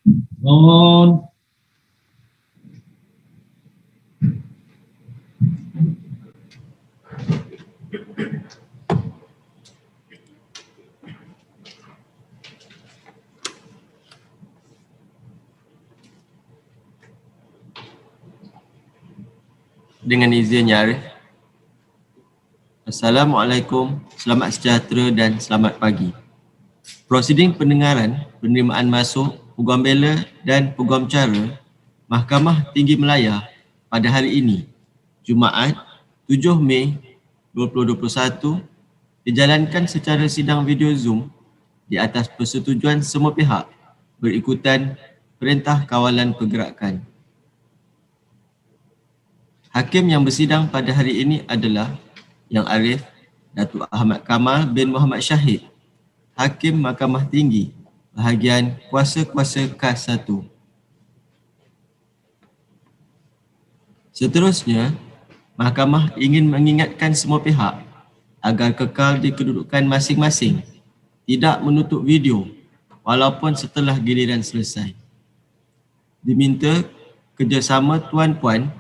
On. Dengan izin Ya Arif. Assalamualaikum, selamat sejahtera dan selamat pagi. Prosiding pendengaran penerimaan masuk Peguam Bela dan Peguam Cara Mahkamah Tinggi Malaya pada hari ini, Jumaat 7 Mei 2021, dijalankan secara sidang video Zoom di atas persetujuan semua pihak berikutan Perintah Kawalan Pergerakan. Hakim yang bersidang pada hari ini adalah Yang Arif Dato Ahmad Kamal bin Muhammad Shahid, Hakim Mahkamah Tinggi, Bahagian Kuasa-Kuasa Khas 1. Seterusnya, Mahkamah ingin mengingatkan semua pihak agar kekal di kedudukan masing-masing, tidak menutup video walaupun setelah giliran selesai. Diminta kerjasama tuan-puan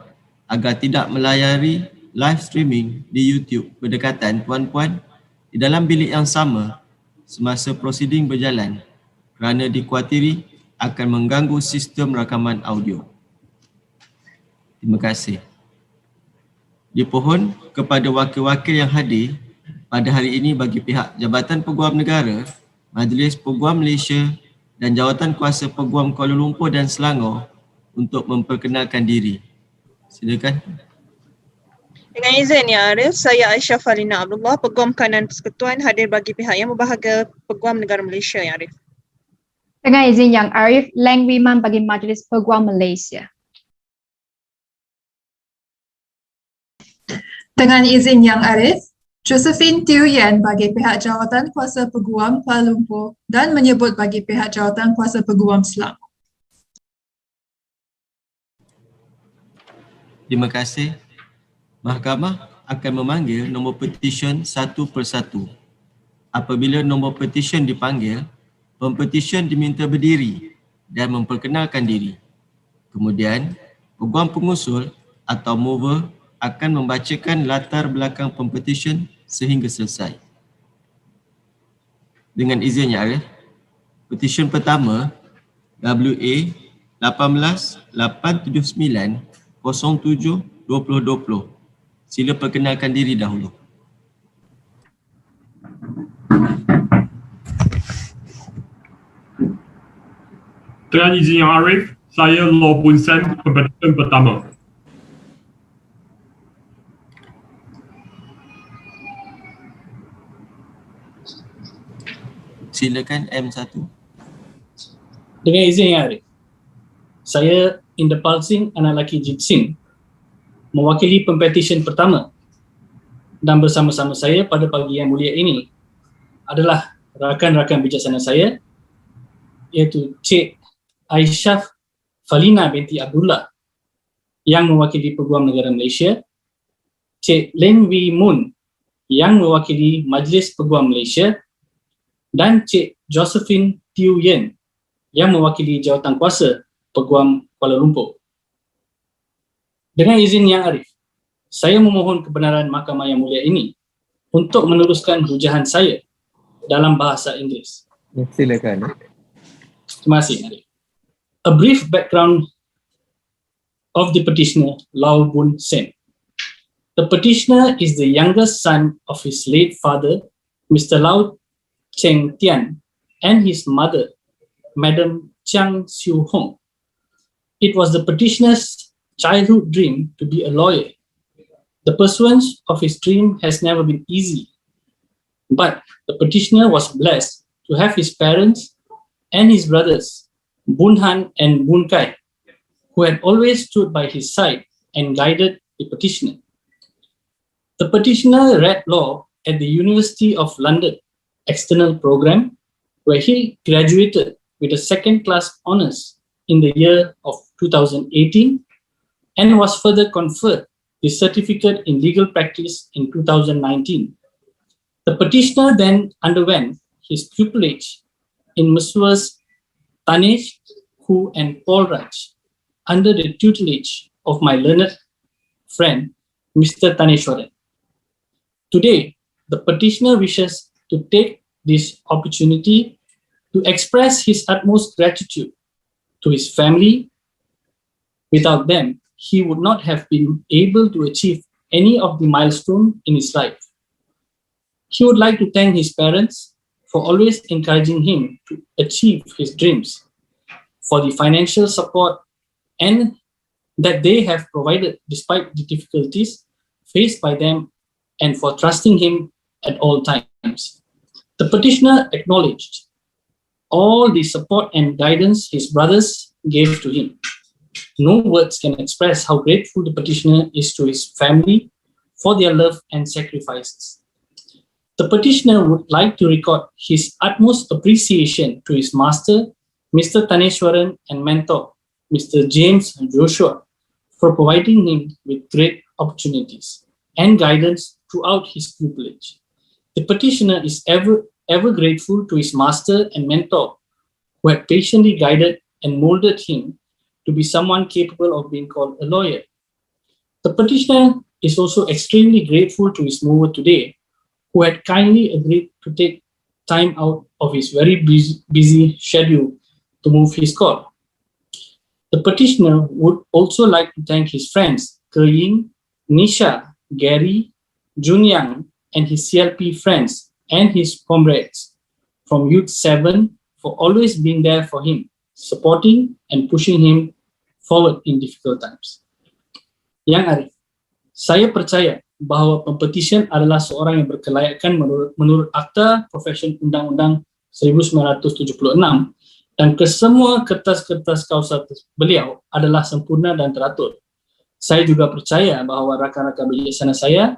agar tidak melayari live streaming di YouTube berdekatan tuan-puan di dalam bilik yang sama semasa prosiding berjalan kerana dikuatiri akan mengganggu sistem rakaman audio. Terima kasih. Dipohon kepada wakil-wakil yang hadir pada hari ini bagi pihak Jabatan Peguam Negara, Majlis Peguam Malaysia dan Jawatan Kuasa Peguam Kuala Lumpur dan Selangor untuk memperkenalkan diri. Silakan. Dengan izin Ya Arif, saya Aisyah Farina Abdullah, Peguam Kanan Persekutuan, hadir bagi pihak yang berbahagia Peguam Negara Malaysia Ya Arif. Dengan izin Yang Arif, Leng Wiman bagi Majlis Peguam Malaysia. Dengan izin Yang Arif, Josephine Teo Yen bagi pihak Jawatan Kuasa Peguam Kuala Lumpur dan menyebut bagi pihak Jawatan Kuasa Peguam Selangor. Terima kasih. Mahkamah akan memanggil nombor petisyen satu persatu. Apabila nombor petisyen dipanggil, pempetisyen diminta berdiri dan memperkenalkan diri. Kemudian, peguam pengusul atau mover akan membacakan latar belakang pempetisyen sehingga selesai. Dengan izin Ya Arif, petisyen pertama WA 18-879-07-2020. Sila perkenalkan diri dahulu. Dengan izin Yang Arif, saya Law Pun Sen, pempetisyen pertama. Silakan M1. Dengan izin Yang Arif, saya Indepal Singh, anak lelaki Jit Singh, mewakili pempetisyen pertama, dan bersama-sama saya pada pagi yang mulia ini adalah rakan-rakan bijaksana saya, iaitu Cik Aisyah Farina binti Abdullah yang mewakili Peguam Negara Malaysia, Cik Leng Wee Mun yang mewakili Majlis Peguam Malaysia, dan Cik Josephine Teo Yen yang mewakili Jawatan Kuasa Peguam Kuala Lumpur. Dengan izin Yang Arif, saya memohon kebenaran Mahkamah yang mulia ini untuk meneruskan hujahan saya dalam bahasa Inggeris. Silakan. Terima kasih Arif. A brief background of the petitioner, Lau Bun Sen. The petitioner is the youngest son of his late father, Mr. Lau Cheng Tian, and his mother, Madam Chiang Siu Hong. It was the petitioner's childhood dream to be a lawyer. The pursuance of his dream has never been easy, but the petitioner was blessed to have his parents and his brothers, Bun Han and Bun Kai, who had always stood by his side and guided the petitioner. The petitioner read law at the University of London External Program, where he graduated with a second-class honours in the year of 2018 and was further conferred the certificate in legal practice in 2019. The petitioner then underwent his pupillage in Messrs. Tanij, Hu and Paul Raj under the tutelage of my learned friend, Mr. Taneshwaran. Today, the petitioner wishes to take this opportunity to express his utmost gratitude to his family. Without them, he would not have been able to achieve any of the milestones in his life. He would like to thank his parents for always encouraging him to achieve his dreams, for the financial support and that they have provided despite the difficulties faced by them, and for trusting him at all times. The petitioner acknowledged all the support and guidance his brothers gave to him. No words can express how grateful the petitioner is to his family for their love and sacrifices. The petitioner would like to record his utmost appreciation to his master, Mr. Taneshwaran, and mentor, Mr. James Joshua, for providing him with great opportunities and guidance throughout his pupillage. The petitioner is ever grateful to his master and mentor, who had patiently guided and molded him to be someone capable of being called a lawyer. The petitioner is also extremely grateful to his mover today, who had kindly agreed to take time out of his very busy schedule to move his call. The petitioner would also like to thank his friends, Ke Ying, Nisha, Gary, Junyang, and his CLP friends and his comrades from Youth 7 for always being there for him, supporting and pushing him forward in difficult times. Yang Arif, saya percaya bahawa pempetisyen adalah seorang yang berkelayakan menurut Akta Profession Undang-Undang 1976 dan kesemua kertas-kertas kausa beliau adalah sempurna dan teratur. Saya juga percaya bahawa rakan-rakan bijaksana saya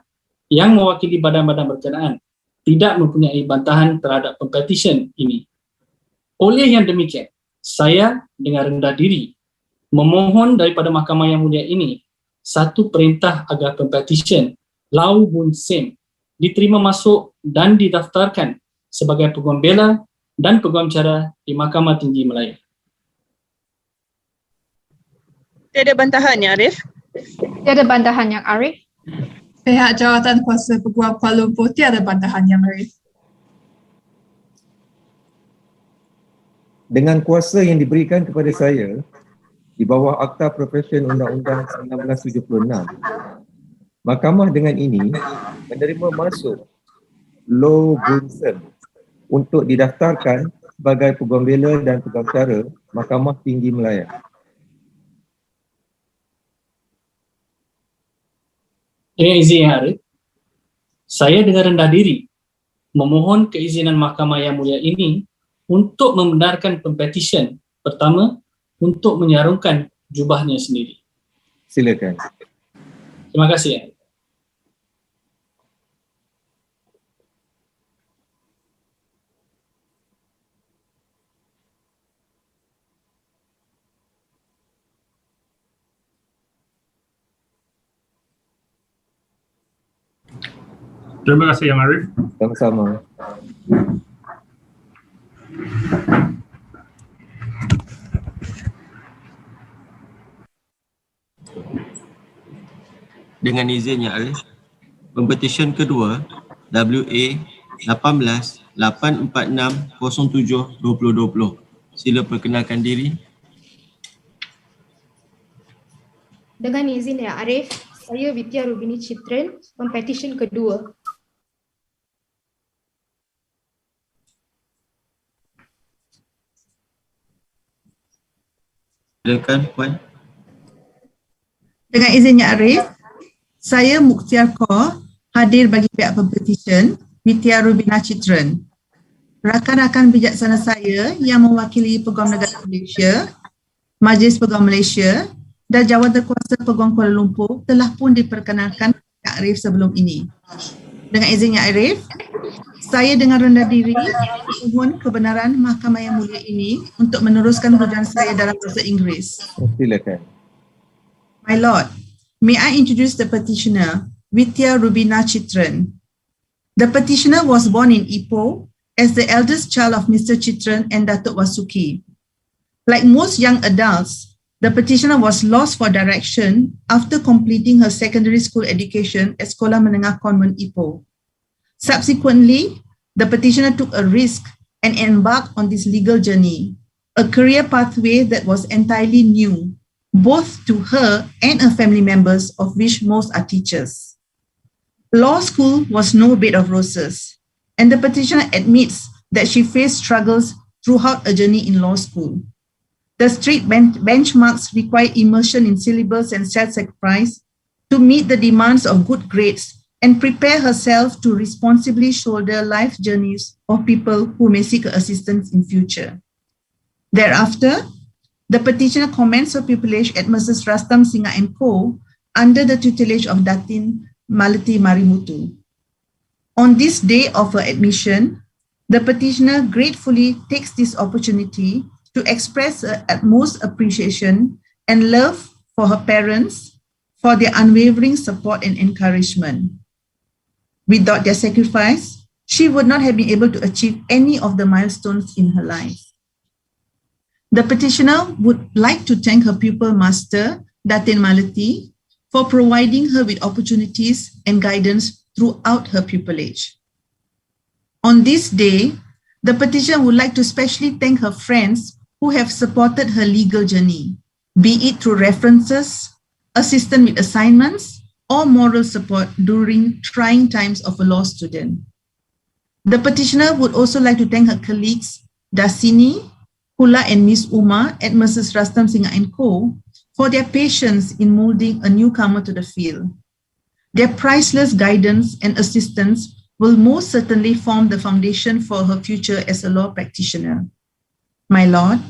yang mewakili badan-badan berkenaan tidak mempunyai bantahan terhadap pempetisyen ini. Oleh yang demikian, saya dengan rendah diri memohon daripada Mahkamah Yang Mulia ini satu perintah agar pempetisyen Lau Bun Sem diterima masuk dan didaftarkan sebagai Peguam Bela dan Peguam Cara di Mahkamah Tinggi Malaya. Tiada bantahan ya, Arif? Tiada bantahan Yang Arif. Pihak Jawatan Kuasa Peguam Kuala Lumpur tiada bantahan Yang Arif. Dengan kuasa yang diberikan kepada saya di bawah Akta Profession Undang-Undang 1976, Mahkamah dengan ini menerima masuk Lau Bun Sem untuk didaftarkan sebagai Peguam Bela dan Peguam Cara Mahkamah Tinggi Malaya. Dengan izin Yang Arif, saya dengan rendah diri memohon keizinan Mahkamah Yang Mulia ini untuk membenarkan pempetisyen pertama untuk menyarungkan jubahnya sendiri. Silakan. Terima kasih Yang Arif. Terima kasih Yang Arif. Sama-sama. Dengan izin Yang Arif, pempetisyen kedua WA 18-846-07-2020. Sila perkenalkan diri. Dengan izin Yang Arif, saya Vidya Rubini Chitren, pempetisyen kedua. Silakan Puan. Dengan izin Yang Arif, saya Mukhtiar Kaur hadir bagi pihak pempetisyen Vidya Rubina Chitren. Rakan-rakan bijaksana saya yang mewakili Peguam Negara Malaysia, Majlis Peguam Malaysia dan Jawatan Kuasa Peguam Kuala Lumpur telah pun diperkenalkan Yang Arif sebelum ini. Dengan izin Yang Arif, saya dengan rendah diri mohon kebenaran Mahkamah Yang Mulia ini untuk meneruskan hujan saya dalam bahasa Inggeris. Silakan. My Lord, may I introduce the petitioner, Vidya Rubina Chitren. The petitioner was born in Ipoh as the eldest child of Mr. Chitren and Dato Wasuki. Like most young adults, the petitioner was lost for direction after completing her secondary school education at Sekolah Menengah Konvent Ipoh. Subsequently, the petitioner took a risk and embarked on this legal journey, a career pathway that was entirely new, both to her and her family members, of which most are teachers. Law school was no bed of roses, and the petitioner admits that she faced struggles throughout a journey in law school. The strict benchmarks require immersion in syllabus and self-sacrifice to meet the demands of good grades and prepare herself to responsibly shoulder life journeys of people who may seek assistance in future. Thereafter, the petitioner commenced her pupillage at Mrs. Rastam Singa & Co. under the tutelage of Datin Malati Marimutu. On this day of her admission, the petitioner gratefully takes this opportunity to express her utmost appreciation and love for her parents for their unwavering support and encouragement. Without their sacrifice, she would not have been able to achieve any of the milestones in her life. The petitioner would like to thank her pupil master, Datin Malati, for providing her with opportunities and guidance throughout her pupillage. On this day, the petitioner would like to especially thank her friends who have supported her legal journey, be it through references, assistance with assignments, or moral support during trying times of a law student. The petitioner would also like to thank her colleagues, Dasini, Hula and Miss Uma at Mrs. Rastam Singa & Co. for their patience in molding a newcomer to the field. Their priceless guidance and assistance will most certainly form the foundation for her future as a law practitioner. My Lord,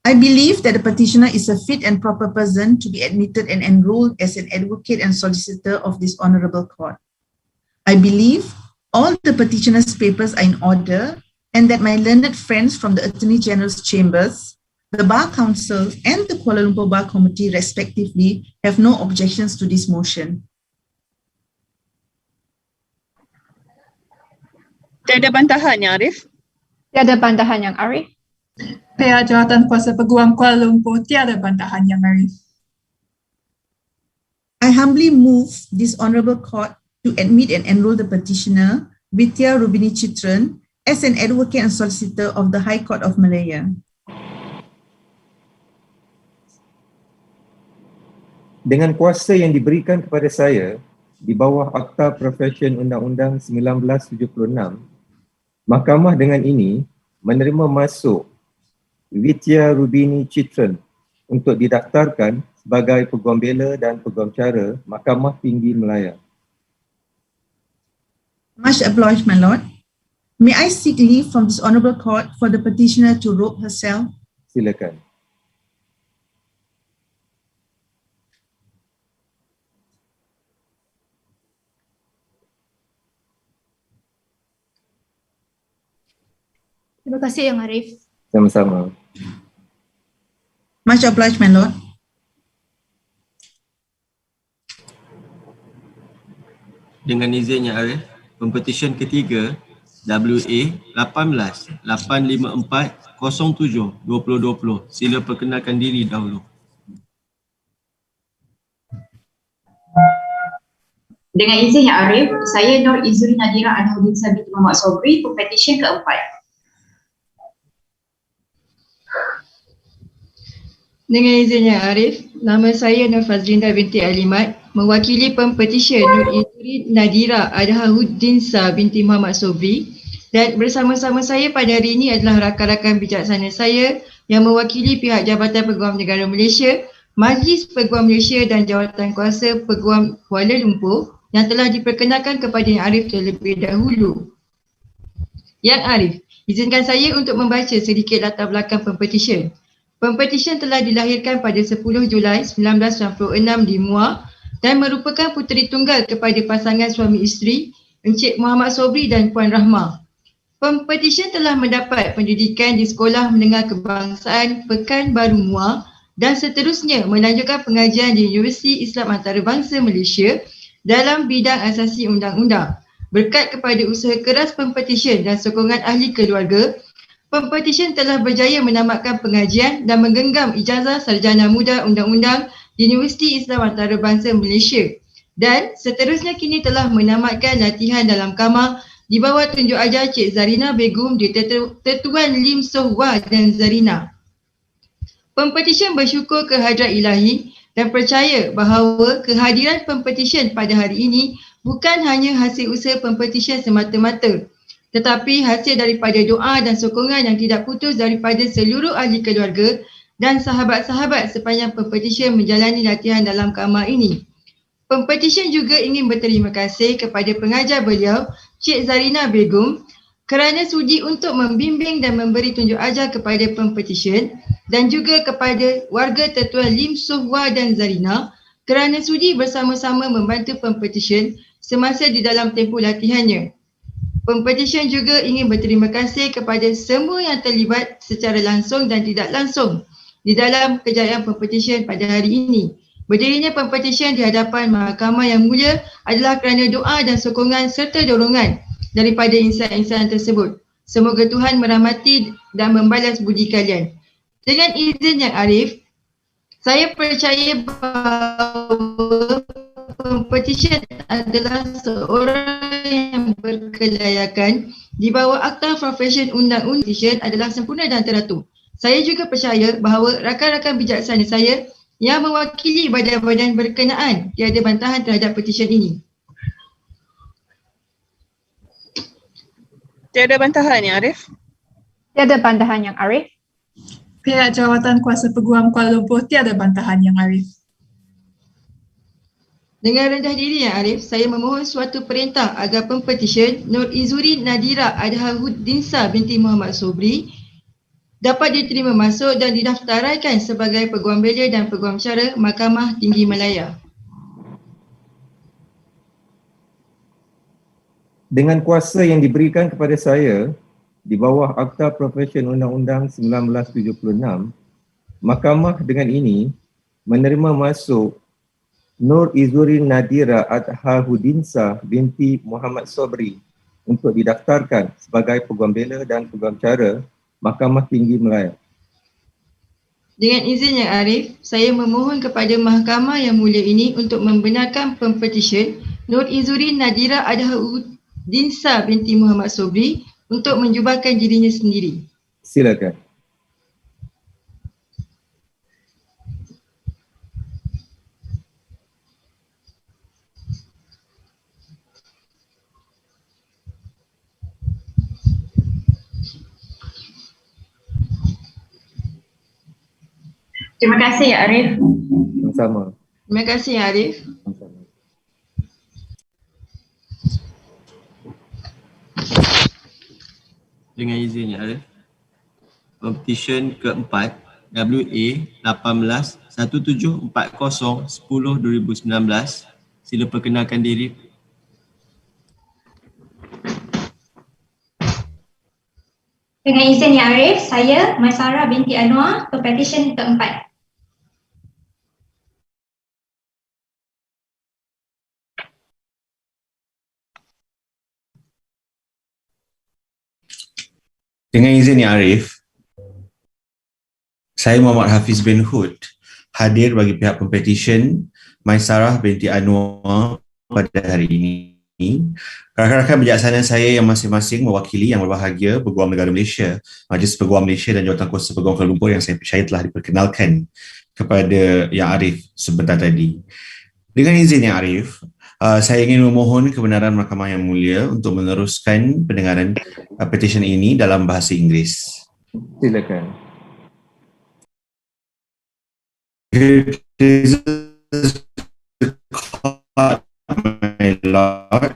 I believe that the petitioner is a fit and proper person to be admitted and enrolled as an advocate and solicitor of this honorable court. I believe all the petitioner's papers are in order and that my learned friends from the Attorney General's chambers, the Bar Council and the Kuala Lumpur Bar Committee respectively have no objections to this motion. Tiada bantahan ya, Arif? Tiada bantahan Yang Arif. Pihak Jawatan Kuasa Peguam Kuala Lumpur tiada bantahan Yang Arif. I humbly move this honorable court to admit and enroll the petitioner, Vidya Rubini Chitran, as an advocate and solicitor of the High Court of Malaya. Dengan kuasa yang diberikan kepada saya di bawah Akta Profesyen Undang-Undang 1976, Mahkamah dengan ini menerima masuk Vidya Rubini Chitran untuk didaftarkan sebagai Peguam Bela dan Peguam Cara Mahkamah Tinggi Malaya. Much obliged, my lord. May I seek leave from this honorable court for the petitioner to robe herself? Silakan. Terima kasih Yang Arif. Sama-sama. Much obliged, my lord. Dengan izin Yang Arif, Pempetisyen ketiga WA 18-854-07-2020. Sila perkenalkan diri dahulu. Dengan izin Yang Arif, saya Nur Izuri Nadira Anahudin Sabit Muhammad Sobri, Pempetisyen keempat. Dengan izin Yang Arif, nama saya Nur Fazlinda binti Alimat, mewakili Pempetisyen Nur Izuri Nadira Anahudin binti Muhammad Sobri, dan bersama-sama saya pada hari ini adalah rakan-rakan bijaksana saya yang mewakili pihak Jabatan Peguam Negara Malaysia, Majlis Peguam Malaysia dan Jawatan Kuasa Peguam Kuala Lumpur yang telah diperkenalkan kepada Yang Arif terlebih dahulu. Yang Arif, izinkan saya untuk membaca sedikit latar belakang Pempetisyen. Pempetisyen telah dilahirkan pada 10 Julai 1996 di Muar dan merupakan puteri tunggal kepada pasangan suami isteri Encik Muhammad Sobri dan Puan Rahmah. Pempetisyen telah mendapat pendidikan di Sekolah Menengah Kebangsaan Pekanbaru Muar dan seterusnya melanjutkan pengajian di Universiti Islam Antarabangsa Malaysia dalam bidang asasi undang-undang. Berkat kepada usaha keras Pempetisyen dan sokongan ahli keluarga, Pempetisyen telah berjaya menamatkan pengajian dan menggenggam ijazah sarjana muda undang-undang di Universiti Islam Antarabangsa Malaysia dan seterusnya kini telah menamatkan latihan dalam kamar di bawah tunjuk ajar Cik Zarina Begum di Tertuan Lim Soh Wah dan Zarina. Pempetisyen bersyukur kehadrat ilahi dan percaya bahawa kehadiran pempetisyen pada hari ini bukan hanya hasil usaha pempetisyen semata-mata, tetapi hasil daripada doa dan sokongan yang tidak putus daripada seluruh ahli keluarga dan sahabat-sahabat sepanjang pempetisyen menjalani latihan dalam kamar ini. Pempetisyen juga ingin berterima kasih kepada pengajar beliau, Cik Zarina Begum, kerana sudi untuk membimbing dan memberi tunjuk ajar kepada pempetisyen dan juga kepada warga Tertuan Lim Soh Wah dan Zarina kerana sudi bersama-sama membantu pempetisyen semasa di dalam tempoh latihannya. Pempetisyen juga ingin berterima kasih kepada semua yang terlibat secara langsung dan tidak langsung di dalam kejayaan pempetisyen pada hari ini. Berdirinya pempetisyen di hadapan Mahkamah yang mulia adalah kerana doa dan sokongan serta dorongan daripada insan-insan tersebut. Semoga Tuhan merahmati dan membalas budi kalian. Dengan izin Yang Arif, saya percaya bahawa pempetisyen adalah seorang yang berkelayakan di bawah Akta Profesyen Undang-Undang adalah sempurna dan teratur. Saya juga percaya bahawa rakan-rakan bijaksana saya yang mewakili badan-badan berkenaan tiada bantahan terhadap petisyen ini. Tiada bantahan Yang Arif? Tiada bantahan Yang Arif. Pihak Jawatan Kuasa Peguam Kuala Lumpur tiada bantahan Yang Arif. Dengan rendah diri Yang Arif, saya memohon suatu perintah agar pempetisyen Nur Izuri Nadira Adhahuddinsa binti Muhammad Sobri dapat diterima masuk dan didaftaraikan sebagai Peguam Bela dan Peguam Cara Mahkamah Tinggi Malaya. Dengan kuasa yang diberikan kepada saya di bawah Akta Profesyen Undang-Undang 1976, Mahkamah dengan ini menerima masuk Nur Izuri Nadira Adhahuddinsa binti Muhammad Sobri untuk didaftarkan sebagai Peguam Bela dan Peguam Cara Mahkamah Tinggi Malaya. Dengan izin Yang Arif, saya memohon kepada Mahkamah yang mulia ini untuk membenarkan pempetisyen Nur Izuri Nadira Adhahuddinsa binti Muhammad Sobri untuk menjubahkan dirinya sendiri. Silakan. Terima kasih Ya Arif. Sama-sama. Terima kasih Ya Arif. Sama-sama. Dengan izin Ya Arif, Pempetisyen keempat WA 18-1740-10-2019, sila perkenalkan diri. Dengan izin Yang Arif, saya Masa binti Anwar, pempetisyen keempat. Dengan izin Yang Arif, saya Muhammad Hafiz bin Hud hadir bagi pihak pempetisyen Maisarah binti Anwar pada hari ini. Rakan-rakan bijaksana saya yang masing-masing mewakili yang berbahagia Peguam Negara Malaysia, Majlis Peguam Malaysia dan Jawatan-Kuasa Peguam Kuala Lumpur yang saya percaya telah diperkenalkan kepada Yang Arif sebentar tadi. Dengan izin Yang Arif, saya ingin memohon kebenaran Mahkamah yang mulia untuk meneruskan pendengaran petisyen ini dalam bahasa Inggeris. Silakan. My Lord,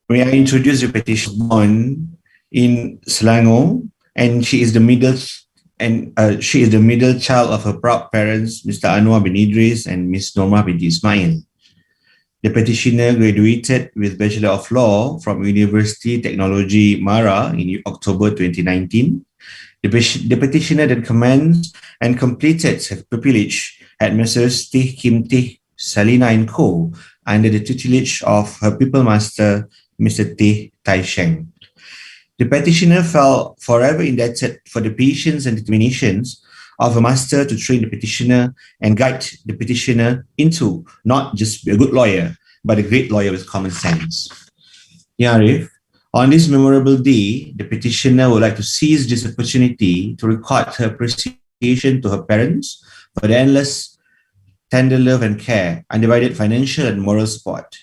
may I introduce the petition born in Selangor, and she is the middle child of her proud parents, Mr. Anwar bin Idris and Miss Normah binti Ismail. The petitioner graduated with Bachelor of Law from University Technology Mara in October 2019. The petitioner then commenced and completed her pupillage at Messrs. Tih Kim Tih Salina & Co. under the tutelage of her pupil master, Mr. Tih Tai Sheng. The petitioner felt forever indebted for the patience and determinations of a master to train the petitioner and guide the petitioner into not just a good lawyer, but a great lawyer with common sense. Ya Arif, on this memorable day, the petitioner would like to seize this opportunity to record her appreciation to her parents for the endless tender love and care, undivided financial and moral support.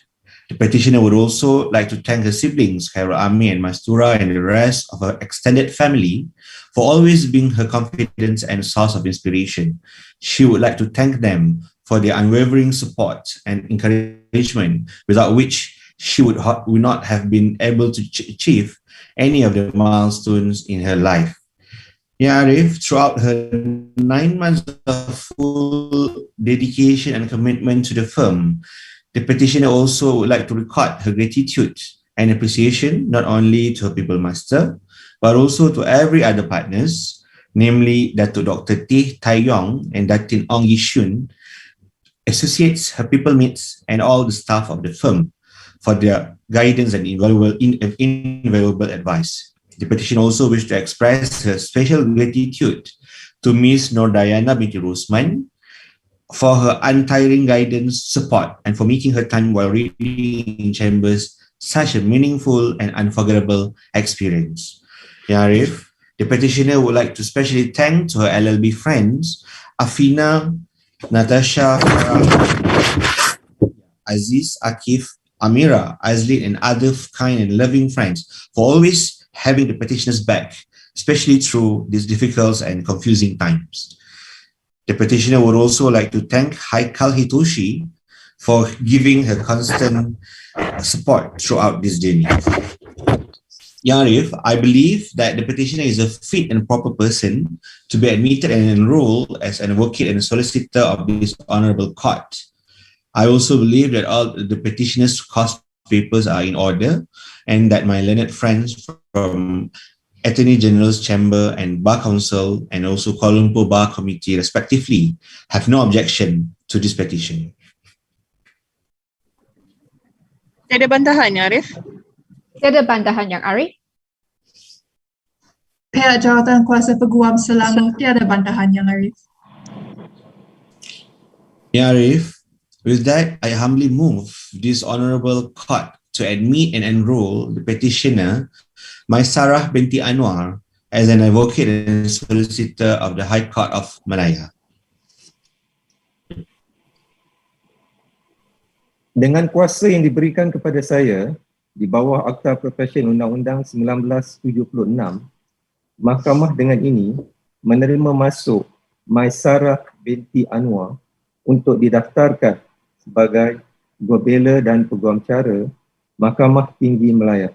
The petitioner would also like to thank her siblings, Khairul Ami and Mastura, and the rest of her extended family for always being her confidence and source of inspiration. She would like to thank them for their unwavering support and encouragement, without which she would not have been able to achieve any of the milestones in her life. Ya Arif, throughout her 9 months of full dedication and commitment to the firm, the petitioner also would like to record her gratitude and appreciation not only to her people master, but also to every other partners, namely Dato Dr. Teh Tai Yong and Datin Ong Yishun, associates, her people mates, and all the staff of the firm for their guidance and invaluable advice. The petitioner also wished to express her special gratitude to Ms. Nordayana binti Rosman for her untiring guidance, support, and for making her time while reading in chambers such a meaningful and unforgettable experience. Ya Arif, the petitioner would like to specially thank to her LLB friends, Afina, Natasha, Farah, Aziz, Akif, Amira, Azlin, and other kind and loving friends for always having the petitioner's back, especially through these difficult and confusing times. The petitioner would also like to thank Haikal Hitoshi for giving her constant support throughout this journey. Ya Arif, I believe that the petitioner is a fit and proper person to be admitted and enrolled as an advocate and solicitor of this honorable court. I also believe that all the petitioner's cost papers are in order and that my learned friends from Attorney General's Chamber and Bar Council and also Kuala Lumpur Bar Committee respectively have no objection to this petition. Tiada bantahan, ya Arif? Tiada bantahan Yang Arif. Pihak jawatan kuasa peguam selama tiada bantahan Yang Arif. Ya Arif, with that, I humbly move this honorable court to admit and enroll the petitioner, Maisarah binti Anwar, as an advocate and solicitor of the High Court of Malaya. Dengan kuasa yang diberikan kepada saya di bawah Akta Profesyen Undang-Undang 1976, Mahkamah dengan ini menerima masuk Maisarah binti Anwar untuk didaftarkan sebagai Ketua Bela dan Peguam Cara Mahkamah Tinggi Malaya.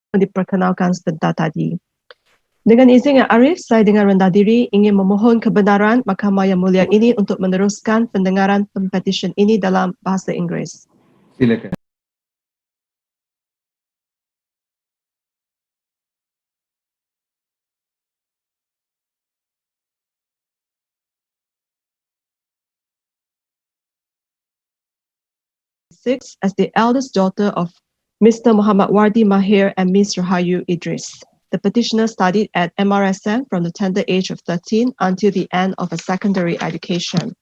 Diperkenalkan sebentar tadi. Dengan izin Yang Arif, saya dengan rendah diri ingin memohon kebenaran Mahkamah Yang Mulia ini untuk meneruskan pendengaran Pempetisyen ini dalam bahasa Inggeris. Silakan. 1996 as the eldest daughter of Mr. Muhammad Wardi Mahir and Ms. Rahayu Idris. The petitioner studied at MRSM from the tender age of 13 until the end of her secondary education.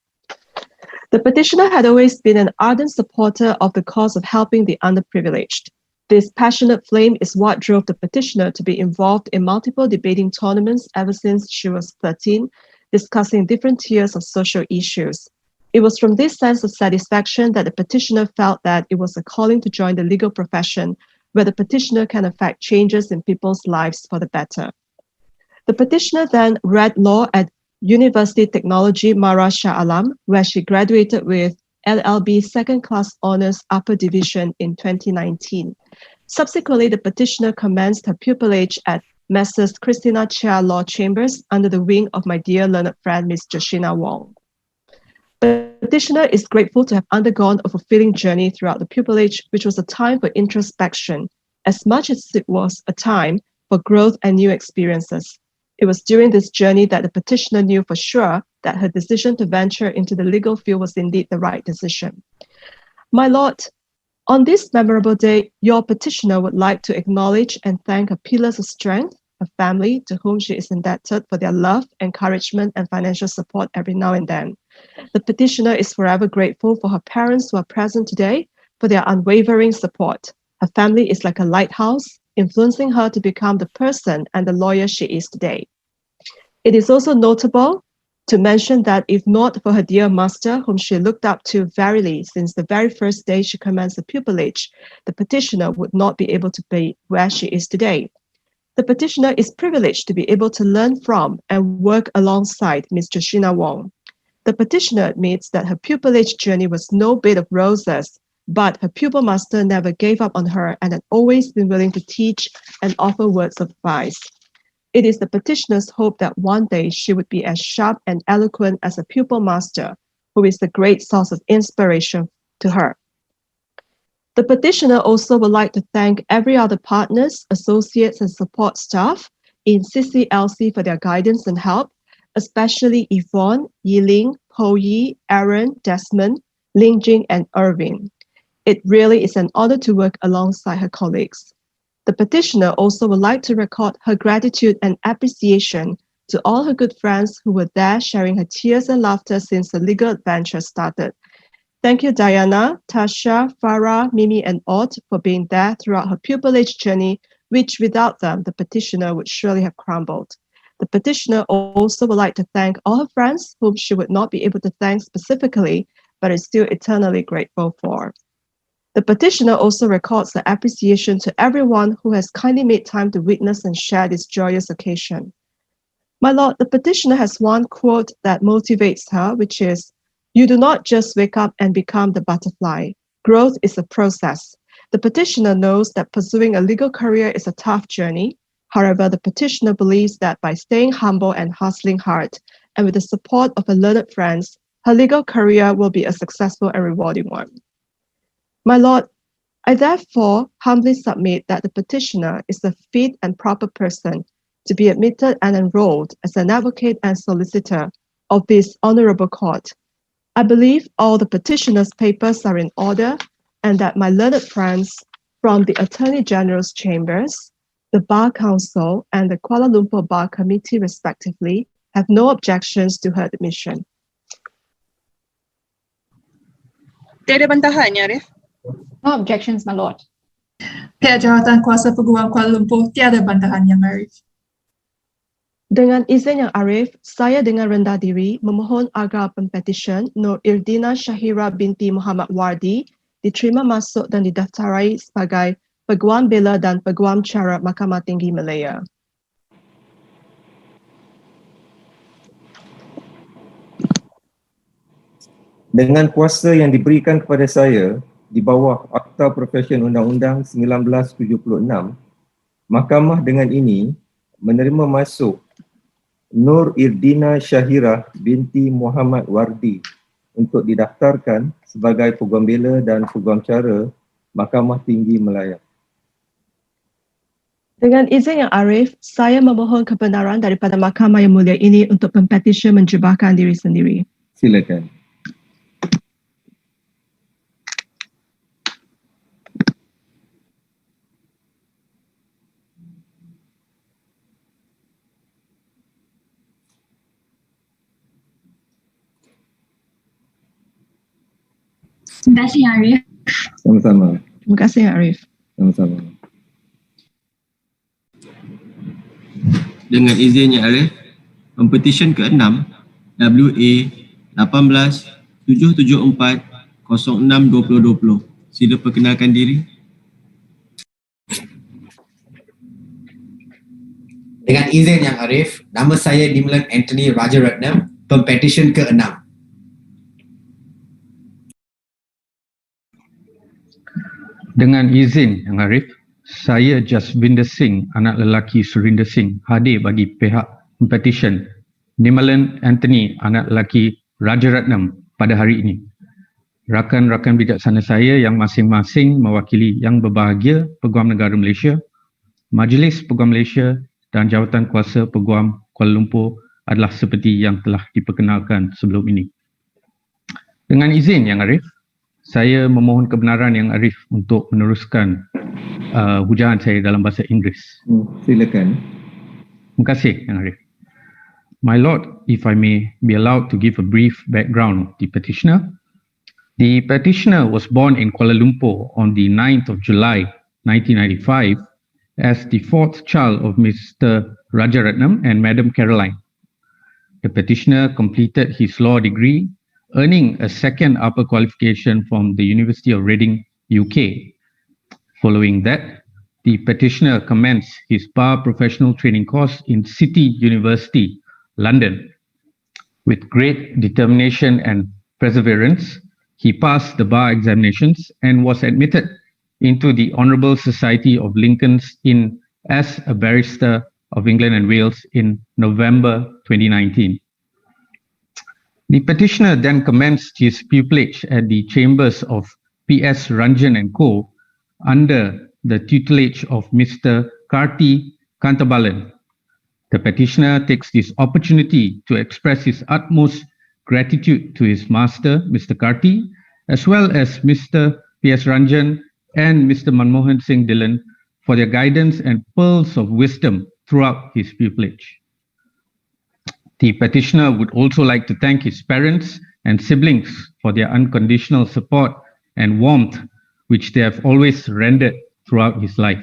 The petitioner had always been an ardent supporter of the cause of helping the underprivileged. This passionate flame is what drove the petitioner to be involved in multiple debating tournaments ever since she was 13, discussing different tiers of social issues. It was from this sense of satisfaction that the petitioner felt that it was a calling to join the legal profession, where the petitioner can affect changes in people's lives for the better. The petitioner then read law at University Technology Mara Shah Alam, where she graduated with LLB Second Class Honours Upper Division in 2019. Subsequently, the petitioner commenced her pupillage at Messrs. Christina Chia Law Chambers under the wing of my dear learned friend, Ms. Joshina Wong. The petitioner is grateful to have undergone a fulfilling journey throughout the pupillage, which was a time for introspection, as much as it was a time for growth and new experiences. It was during this journey that the petitioner knew for sure that her decision to venture into the legal field was indeed the right decision. My Lord, on this memorable day, your petitioner would like to acknowledge and thank her pillars of strength, her family, to whom she is indebted for their love, encouragement, and financial support every now and then. The petitioner is forever grateful for her parents who are present today for their unwavering support. Her family is like a lighthouse, influencing her to become the person and the lawyer she is today. It is also notable to mention that if not for her dear master, whom she looked up to verily since the very first day she commenced the pupillage, the petitioner would not be able to be where she is today. The petitioner is privileged to be able to learn from and work alongside Ms. Joshina Wong. The petitioner admits that her pupillage journey was no bed of roses, but her pupil master never gave up on her and had always been willing to teach and offer words of advice. It is the petitioner's hope that one day she would be as sharp and eloquent as a pupil master, who is the great source of inspiration to her. The petitioner also would like to thank every other partners, associates, and support staff in CCLC for their guidance and help, especially Yvonne, Yiling, Po Yi, Aaron, Desmond, Ling Jing, and Irvin. It really is an honor to work alongside her colleagues. The petitioner also would like to record her gratitude and appreciation to all her good friends who were there sharing her tears and laughter since the legal adventure started. Thank you, Diana, Tasha, Farah, Mimi, and Ott for being there throughout her pupillage journey, which without them, the petitioner would surely have crumbled. The petitioner also would like to thank all her friends whom she would not be able to thank specifically, but is still eternally grateful for. The petitioner also records her appreciation to everyone who has kindly made time to witness and share this joyous occasion. My Lord, the petitioner has one quote that motivates her, which is, "You do not just wake up and become the butterfly. Growth is a process." The petitioner knows that pursuing a legal career is a tough journey. However, the petitioner believes that by staying humble and hustling hard, and with the support of her learned friends, her legal career will be a successful and rewarding one. My Lord, I therefore humbly submit that the petitioner is a fit and proper person to be admitted and enrolled as an advocate and solicitor of this honorable court. I believe all the petitioner's papers are in order and that my learned friends from the Attorney General's Chambers, the Bar Council, and the Kuala Lumpur Bar Committee respectively have no objections to her admission. Tiada bantahan ya, Arif? No objections, my lord. Pihak Jawatan Kuasa Peguam Kuala Lumpur tiada bantahan yang Arif. Dengan izin Yang Arif, saya dengan rendah diri memohon agar pempetisyen Nur Irdina Syahira binti Muhammad Wardi diterima masuk dan didaftarai sebagai Peguam Bela dan Peguam Cara Mahkamah Tinggi Malaya. Dengan kuasa yang diberikan kepada saya di bawah Akta Profesyen Undang-Undang 1976, Mahkamah dengan ini menerima masuk Nur Irdina Syahira binti Muhammad Wardi untuk didaftarkan sebagai Peguam Bela dan Peguam Cara Mahkamah Tinggi Malaya. Dengan izin Yang Arif, saya memohon kebenaran daripada Mahkamah yang mulia ini untuk pempetisyen menjebakkan diri sendiri. Silakan. Terima kasih Arif. Sama-sama. Terima kasih Arif. Sama-sama. Dengan izinnya Arif, Pempetisyen ke-6 WA 18-774-06-2020. Sila perkenalkan diri. Dengan izin Yang Arif, nama saya Nimlan Anthony Rajaratnam, Pempetisyen ke-6. Dengan izin Yang Arif, saya Jasvinder Singh, anak lelaki Surinder Singh, hadir bagi pihak Pempetisyen Nimlan Anthony, anak lelaki Rajaratnam pada hari ini. Rakan-rakan bijaksana saya yang masing-masing mewakili Yang Berbahagia Peguam Negara Malaysia, Majlis Peguam Malaysia dan Jawatan Kuasa Peguam Kuala Lumpur adalah seperti yang telah diperkenalkan sebelum ini. Dengan izin Yang Arif, saya memohon kebenaran Yang Arif untuk meneruskan hujaan saya dalam bahasa Inggeris. Silakan. Terima kasih Yang Arif. My Lord, if I may be allowed to give a brief background of the petitioner. The petitioner was born in Kuala Lumpur on the 9th of July 1995 as the fourth child of Mr. Rajaratnam and Madam Caroline. The petitioner completed his law degree, earning a second upper qualification from the University of Reading, UK. Following that, the petitioner commenced his bar professional training course in City University, London. With great determination and perseverance, he passed the bar examinations and was admitted into the Honourable Society of Lincoln's Inn as a barrister of England and Wales in November 2019. The petitioner then commenced his pupillage at the chambers of P.S. Ranjan and Co. under the tutelage of Mr. Karti Kantabalan. The petitioner takes this opportunity to express his utmost gratitude to his master, Mr. Karti, as well as Mr. P.S. Ranjan and Mr. Manmohan Singh Dhillon for their guidance and pearls of wisdom throughout his pupillage. The petitioner would also like to thank his parents and siblings for their unconditional support and warmth which they have always rendered throughout his life.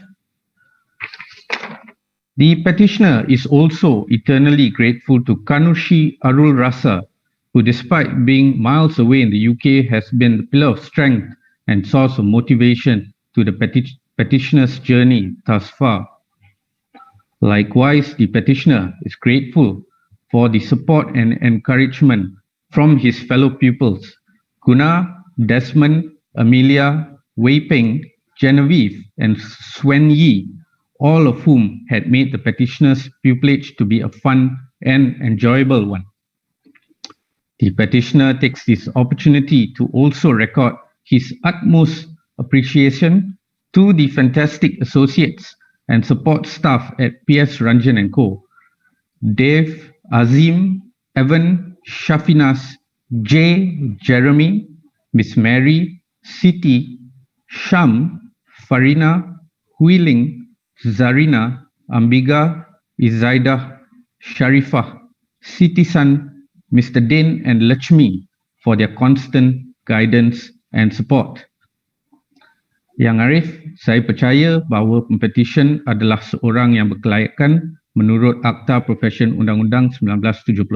The petitioner is also eternally grateful to Kanushi Arul Rasa, who despite being miles away in the UK has been the pillar of strength and source of motivation to the petitioner's journey thus far. Likewise, the petitioner is grateful for the support and encouragement from his fellow pupils, Guna, Desmond, Amelia, Wei Peng, Genevieve, and Swen Yi, all of whom had made the petitioner's pupillage to be a fun and enjoyable one. The petitioner takes this opportunity to also record his utmost appreciation to the fantastic associates and support staff at P.S. Ranjan and Co. Dave, Azim, Evan, Shafinas, Jay, Jeremy, Miss Mary, Siti, Sham, Farina, Huiling, Zarina, Ambiga, Izaidah, Sharifah, Siti-san, Mr. Din and Lakshmi for their constant guidance and support. Yang Arif, saya percaya bahawa pempetisyen adalah seorang yang berkelayakan menurut Akta Profesyen Undang-Undang 1976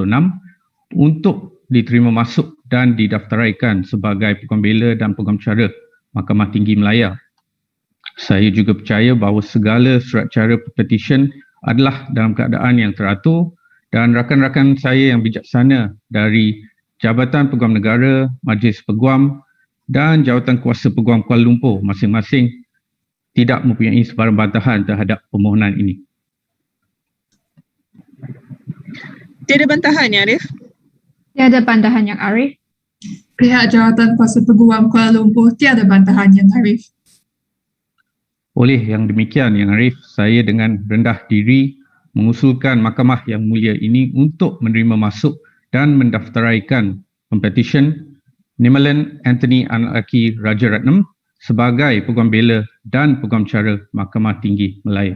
untuk diterima masuk dan didaftaraikan sebagai Peguam Bela dan Peguam Cara Mahkamah Tinggi Malaya. Saya juga percaya bahawa segala surat cara pempetisyen adalah dalam keadaan yang teratur dan rakan-rakan saya yang bijaksana dari Jabatan Peguam Negara, Majlis Peguam dan Jawatan Kuasa Peguam Kuala Lumpur masing-masing tidak mempunyai sebarang bantahan terhadap permohonan ini. Tiada bantahan ya Arif? Tiada bantahan Yang Arif. Pihak Jawatan Kuasa Peguam Kuala Lumpur tiada bantahan Yang Arif. Oleh yang demikian Yang Arif, saya dengan rendah diri mengusulkan Mahkamah yang mulia ini untuk menerima masuk dan mendaftaraikan pempetisyen Nimlan Anthony Anaki Rajaratnam sebagai Peguam Bela dan Peguam Cara Mahkamah Tinggi Malaya.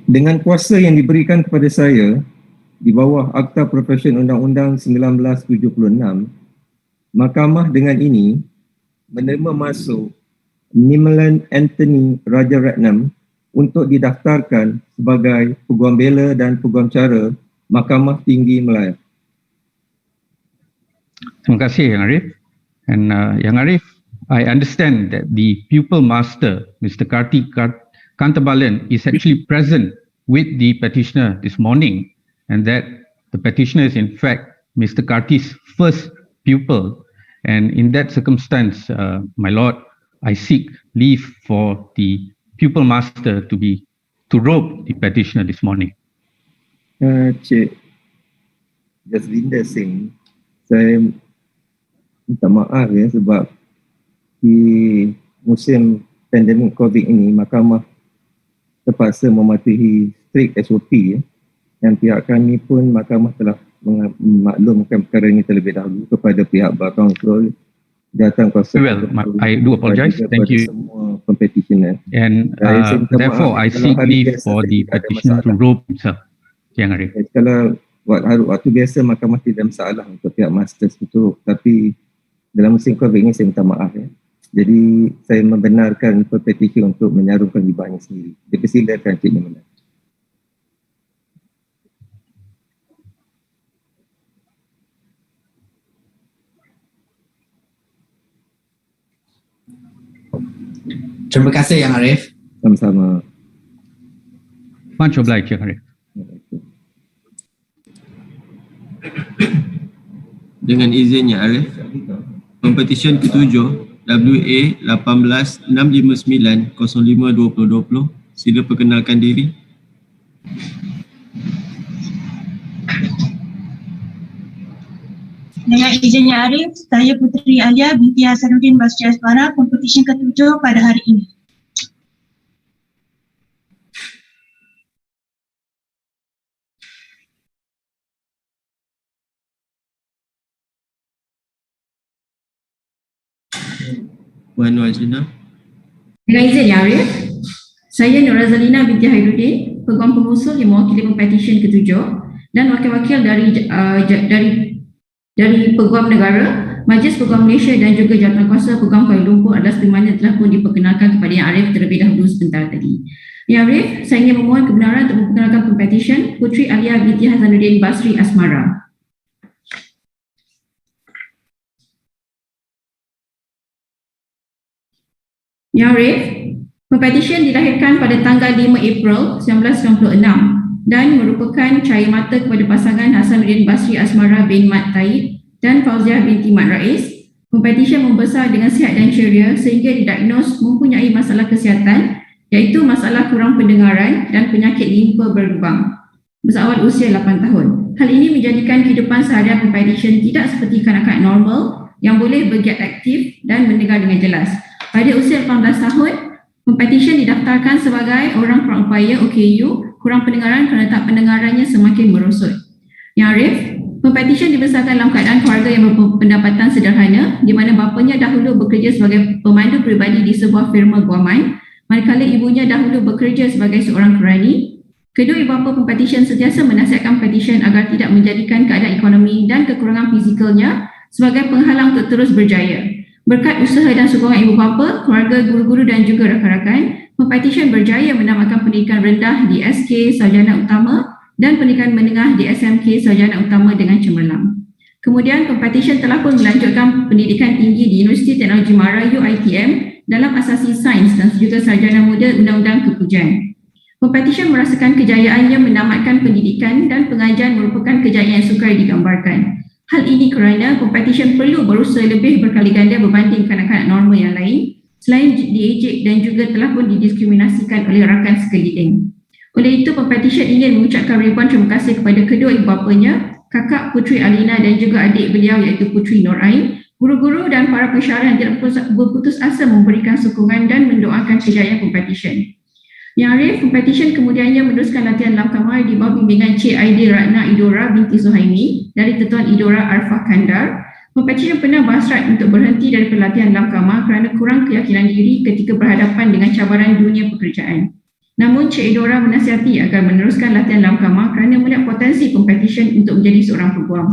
Dengan kuasa yang diberikan kepada saya, di bawah Akta Profesyen Undang-Undang 1976, Mahkamah dengan ini menerima masuk Nimlan Anthony Rajaratnam untuk didaftarkan sebagai Peguam Bela dan Peguam Cara Mahkamah Tinggi Malaya. Terima kasih Yang Arif. And Yang Arif, I understand that the pupil master, Mr. Kartik Kantabalan, is actually present with the petitioner this morning, and that the petitioner is in fact Mr. Kartik's first pupil. And in that circumstance, my lord, I seek leave for the pupil master to robe the petitioner this morning. Cik Jasvinda Singh, saya minta maaf ya sebab di musim pandemik COVID ini, Mahkamah terpaksa mematuhi strict SOP ya. Dan pihak kami pun, Mahkamah telah memaklumkan perkara ini terlebih dahulu kepada pihak Bar Kaunsul, Kuasa-Kuasa. Well, I do apologize. Thank you. Semua Pempetisyen. And therefore, I seek leave for the petitioner to robe himself. Yang Arif. Kalau waktu biasa, Mahkamah tidak masalah untuk pihak masters itu, tapi dalam musim COVID ini saya minta maaf ya. Jadi saya membenarkan Pempetisyen untuk menyarungkan hibahnya sendiri. Dipersilakan Cik Nimlan. Terima kasih Yang Arif. Sama-sama. Much obliged, Yang Arif. Dengan izin Yang Arif, Pempetisyen ke-7 WA 18-659-05-2020, sila perkenalkan diri. Dengan izin Yang Arif, saya Puteri Alia binti Hasanuddin Basri Asmara, Pempetisyen ke-7 pada hari ini. Puan Wazlina. Dengan izin Yang Arif, saya Nur Razalina binti Hairuddin, Peguam Pengusul yang mewakili Pempetisyen ke-7 dan wakil-wakil dari Peguam Negara, Majlis Peguam Malaysia dan juga Jawatankuasa Peguam Kuala Lumpur adalah semuanya telah pun diperkenalkan kepada Yang Arif terlebih dahulu sebentar tadi. Yang Arif, saya ingin memohon kebenaran untuk memperkenalkan Pempetisyen Puteri Alia binti Hasanuddin Basri Asmara. Yang Arif, Pempetisyen dilahirkan pada tanggal 5 April 1996 dan merupakan cahaya mata kepada pasangan Hasanuddin Basri Asmara bin Mat Taib dan Fauziah binti Mat Rais. Pempetisyen membesar dengan sihat dan ceria sehingga didiagnos mempunyai masalah kesihatan iaitu masalah kurang pendengaran dan penyakit limpa berlubang bersawal usia 8 tahun. Hal ini menjadikan kehidupan seharian Pempetisyen tidak seperti kanak-kanak normal yang boleh bergiat aktif dan mendengar dengan jelas. Pada usia 18 tahun, Pempetisyen didaftarkan sebagai orang kurang upaya OKU, kurang pendengaran kerana tak pendengarannya semakin merosot. Yang Arif, Pempetisyen dibesarkan dalam keadaan keluarga yang berpendapatan sederhana di mana bapanya dahulu bekerja sebagai pemandu peribadi di sebuah firma guaman, manakala ibunya dahulu bekerja sebagai seorang kerani. Kedua ibu bapa Pempetisyen sentiasa menasihatkan Pempetisyen agar tidak menjadikan keadaan ekonomi dan kekurangan fizikalnya sebagai penghalang untuk terus berjaya. Berkat usaha dan sokongan ibu bapa, keluarga, guru-guru dan juga rakan-rakan, Pempetisyen berjaya menamatkan pendidikan rendah di SK Sarjana Utama dan pendidikan menengah di SMK Sarjana Utama dengan cemerlang. Kemudian Pempetisyen telah pun melanjutkan pendidikan tinggi di Universiti Teknologi Mara UiTM dalam asasi sains dan juga sarjana muda undang-undang kepujian. Pempetisyen merasakan kejayaannya menamatkan pendidikan dan pengajian merupakan kejayaan yang sukar digambarkan. Hal ini kerana Pempetisyen perlu berusaha lebih berkali ganda berbanding kanak-kanak normal yang lain selain diejek dan juga telah pun didiskriminasikan oleh rakan sekeliling. Oleh itu, Pempetisyen ingin mengucapkan ribuan terima kasih kepada kedua ibu bapanya, kakak Puteri Alina dan juga adik beliau iaitu Puteri Nur Ain, guru-guru dan para pensyarah yang tidak berputus asa memberikan sokongan dan mendoakan kejayaan Pempetisyen. Yang Arif, Pempetisyen kemudiannya meneruskan latihan dalam kamar di bawah bimbingan Cik Aidil Ratna Idora binti Suhaimi dari Tuan Idora Arfah Kandar. Pempetisyen pernah berhasrat untuk berhenti dari pelatihan dalam kamar kerana kurang keyakinan diri ketika berhadapan dengan cabaran dunia pekerjaan. Namun Cik Dora menasihati agar meneruskan latihan dalam kamar kerana melihat potensi Pempetisyen untuk menjadi seorang peguam.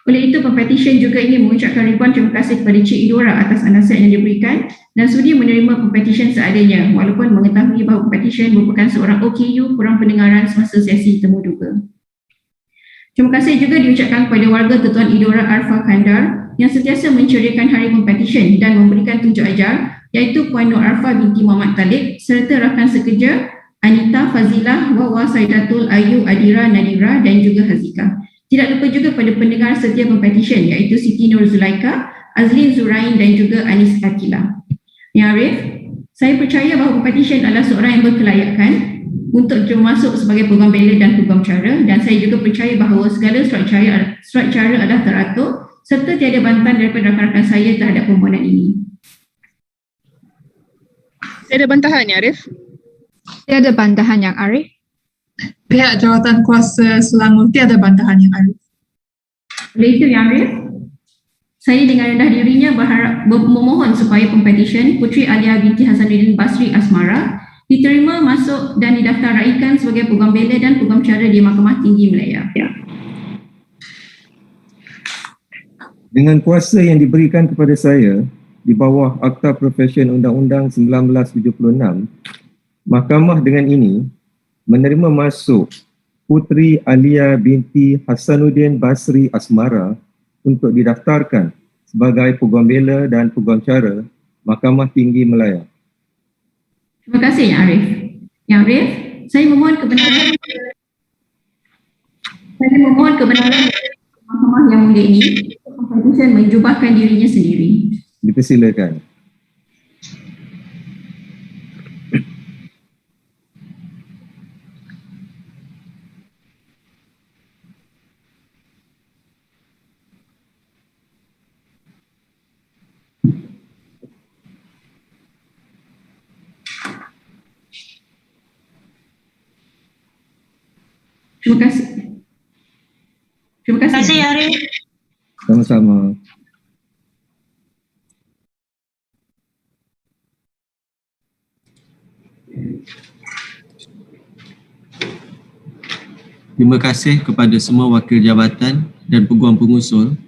Oleh itu, Pempetisyen juga ingin mengucapkan ribuan terima kasih kepada Cik Dora atas nasihat yang diberikan dan sudi menerima Pempetisyen seadanya walaupun mengetahui bahawa Pempetisyen merupakan seorang OKU kurang pendengaran semasa sesi temu duga. Terima kasih juga diucapkan kepada warga Ketuan Idora Arfa Kandar yang sentiasa menceriakan hari Pempetisyen dan memberikan tunjuk ajar, iaitu Puan Nur Arfa binti Muhammad Talib serta rakan sekerja Anita, Fazilah, Wawa, Saidatul, Ayu, Adira, Nadira dan juga Hazika. Tidak lupa juga pada pendengar setia Pempetisyen iaitu Siti Nur Zulaika, Azlin Zurain dan juga Anis Akila. Yang Arif, saya percaya bahawa Pempetisyen adalah seorang yang berkelayakan untuk masuk sebagai Peguam Bela dan Peguam Cara, dan saya juga percaya bahawa segala surat cara adalah teratur serta tiada bantahan daripada rakan-rakan saya terhadap permohonan ini. Tiada bantahan ya Arif? Tiada bantahan Yang Arif. Pihak jawatan kuasa Selangor tiada bantahan Yang Arif. Oleh itu Yang Arif, saya dengan rendah dirinya memohon supaya Pempetisyen Puteri Alia binti Hasanuddin Basri Asmara diterima, masuk dan didaftaraikan sebagai Peguam Bela dan Peguam Cara di Mahkamah Tinggi Malaya. Dengan kuasa yang diberikan kepada saya di bawah Akta Profesyen Undang-Undang 1976, Mahkamah dengan ini menerima masuk Puteri Alia binti Hasanuddin Basri Asmara untuk didaftarkan sebagai Peguam Bela dan Peguam Cara Mahkamah Tinggi Malaya. Terima kasih Yang Arif. Yang Arif, saya memohon kebenaran Mahkamah yang mulia ini untuk Pempetisyen menjubahkan dirinya sendiri. Dipersilakan. Terima kasih. Terima kasih Arif. Sama-sama. Terima kasih kepada semua wakil jabatan dan peguam pengusul.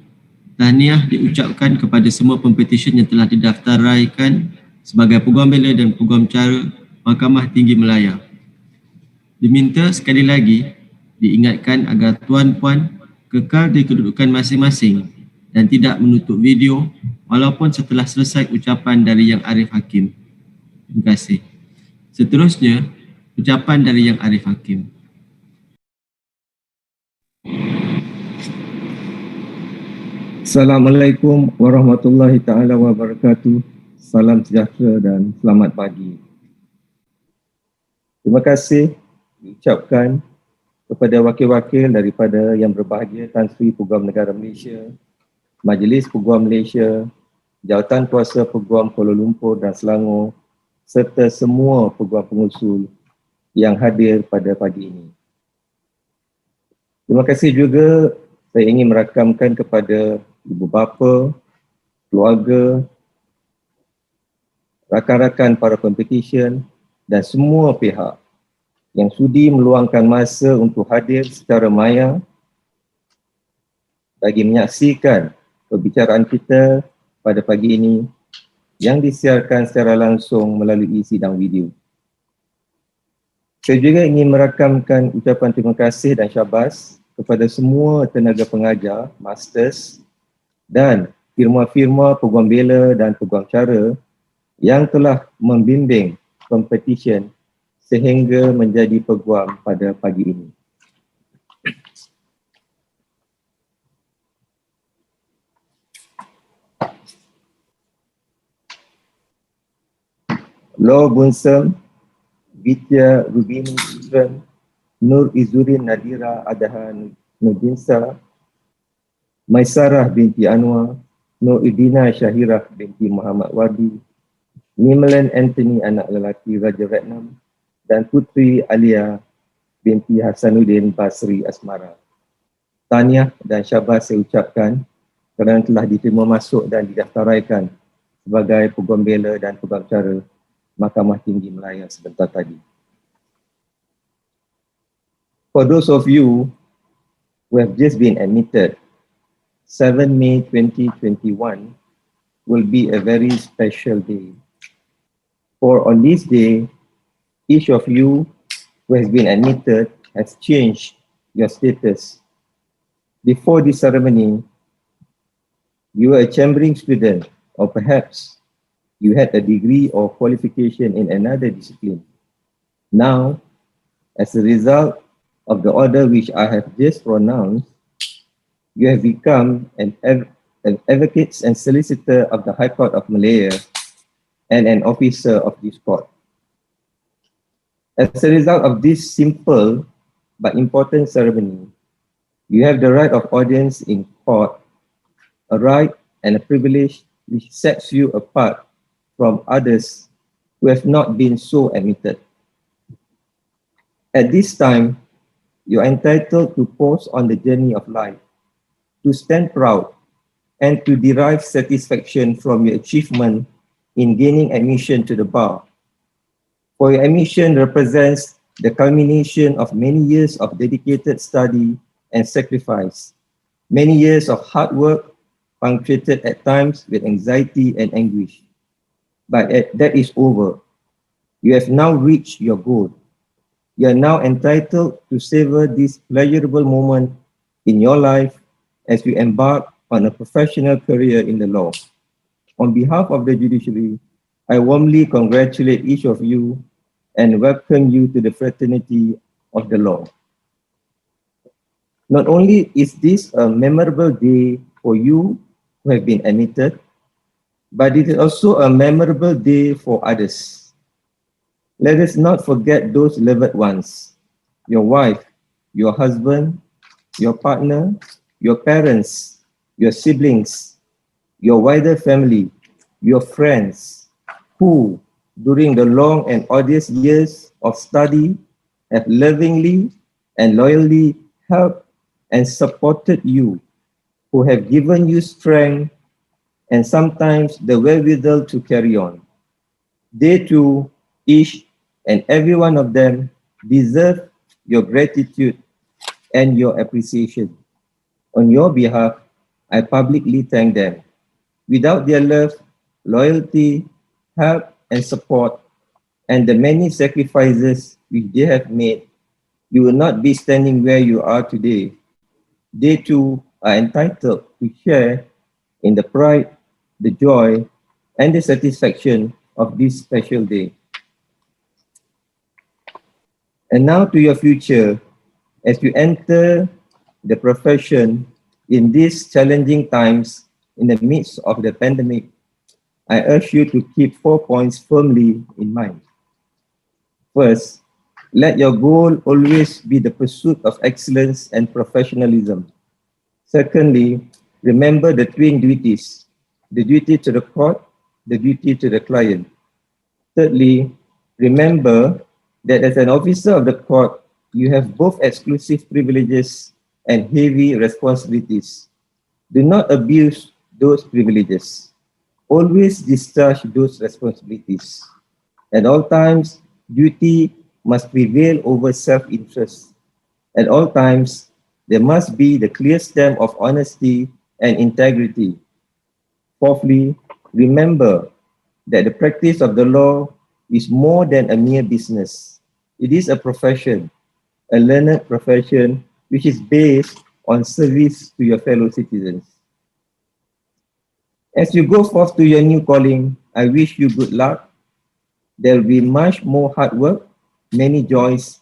Tahniah diucapkan kepada semua Pempetisyen yang telah didaftaraikan sebagai Peguam Bela dan Peguam Cara Mahkamah Tinggi Malaya. Diminta sekali lagi diingatkan agar tuan-puan kekal di kedudukan masing-masing dan tidak menutup video walaupun setelah selesai ucapan dari Yang Arif Hakim. Terima kasih. Seterusnya, ucapan dari Yang Arif Hakim. Assalamualaikum warahmatullahi taala wabarakatuh. Salam sejahtera dan selamat pagi. Terima kasih diucapkan kepada wakil-wakil daripada yang berbahagia Tan Sri Peguam Negara Malaysia, Majlis Peguam Malaysia, Jawatan Kuasa Peguam Kuala Lumpur dan Selangor serta semua peguam pengusul yang hadir pada pagi ini. Terima kasih juga saya ingin merakamkan kepada ibu bapa, keluarga, rakan-rakan para Pempetisyen dan semua pihak yang sudi meluangkan masa untuk hadir secara maya bagi menyaksikan perbicaraan kita pada pagi ini yang disiarkan secara langsung melalui sidang video. Saya juga ingin merakamkan ucapan terima kasih dan syabas kepada semua tenaga pengajar, masters dan firma-firma Peguam Bela dan Peguam Cara yang telah membimbing Pempetisyen sehingga menjadi peguam pada pagi ini. Law Bunsem, Vidya Rubini Sudran, Nur Izurin Nadira Adahan Nujinsa, Maisarah binti Anwar, Nur Idina Syahirah binti Muhammad Wadi, Nimlan Anthony anak lelaki Raja Vietnam, dan Puteri Alia binti Hasanuddin Basri Asmara. Tahniah dan syabas saya ucapkan kerana telah diterima masuk dan didaftaraikan sebagai Peguam Bela dan Peguam Cara Mahkamah Tinggi Malaya sebentar tadi. For those of you who have just been admitted, 7 May 2021 will be a very special day. For on this day, each of you who has been admitted has changed your status. Before this ceremony, you were a chambering student, or perhaps you had a degree or qualification in another discipline. Now, as a result of the order which I have just pronounced, you have become an advocate and solicitor of the High Court of Malaya and an officer of this court. As a result of this simple but important ceremony, you have the right of audience in court, a right and a privilege which sets you apart from others who have not been so admitted. At this time, you are entitled to pause on the journey of life, to stand proud, and to derive satisfaction from your achievement in gaining admission to the bar. For your admission represents the culmination of many years of dedicated study and sacrifice, many years of hard work punctuated at times with anxiety and anguish. But that is over. You have now reached your goal. You are now entitled to savor this pleasurable moment in your life as you embark on a professional career in the law. On behalf of the judiciary, I warmly congratulate each of you and welcome you to the fraternity of the law. Not only is this a memorable day for you who have been admitted, but it is also a memorable day for others. Let us not forget those loved ones, your wife, your husband, your partner, your parents, your siblings, your wider family, your friends, who, during the long and arduous years of study, have lovingly and loyally helped and supported you, who have given you strength and sometimes the wherewithal to carry on. They too, each and every one of them, deserve your gratitude and your appreciation. On your behalf, I publicly thank them. Without their love, loyalty, help, and support, and the many sacrifices which they have made, you will not be standing where you are today. They too are entitled to share in the pride, the joy, and the satisfaction of this special day. And now to your future, as you enter the profession in these challenging times in the midst of the pandemic, I urge you to keep 4 points firmly in mind. First, let your goal always be the pursuit of excellence and professionalism. Secondly, remember the twin duties, the duty to the court, the duty to the client. Thirdly, remember that as an officer of the court, you have both exclusive privileges and heavy responsibilities. Do not abuse those privileges. Always discharge those responsibilities. At all times, duty must prevail over self-interest. At all times, there must be the clear stamp of honesty and integrity. Fourthly, remember that the practice of the law is more than a mere business. It is a profession, a learned profession which is based on service to your fellow citizens. As you go forth to your new calling, I wish you good luck. There will be much more hard work, many joys,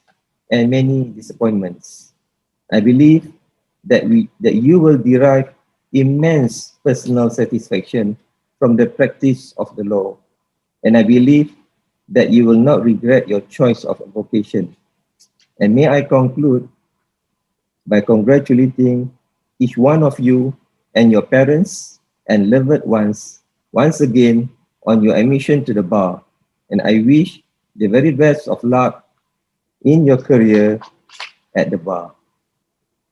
and many disappointments. I believe that you will derive immense personal satisfaction from the practice of the law. And I believe that you will not regret your choice of a vocation. And may I conclude by congratulating each one of you and your parents and loved ones once again on your admission to the bar. And I wish the very best of luck in your career at the bar.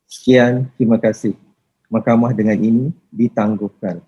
Sekian, terima kasih. Mahkamah dengan ini ditangguhkan.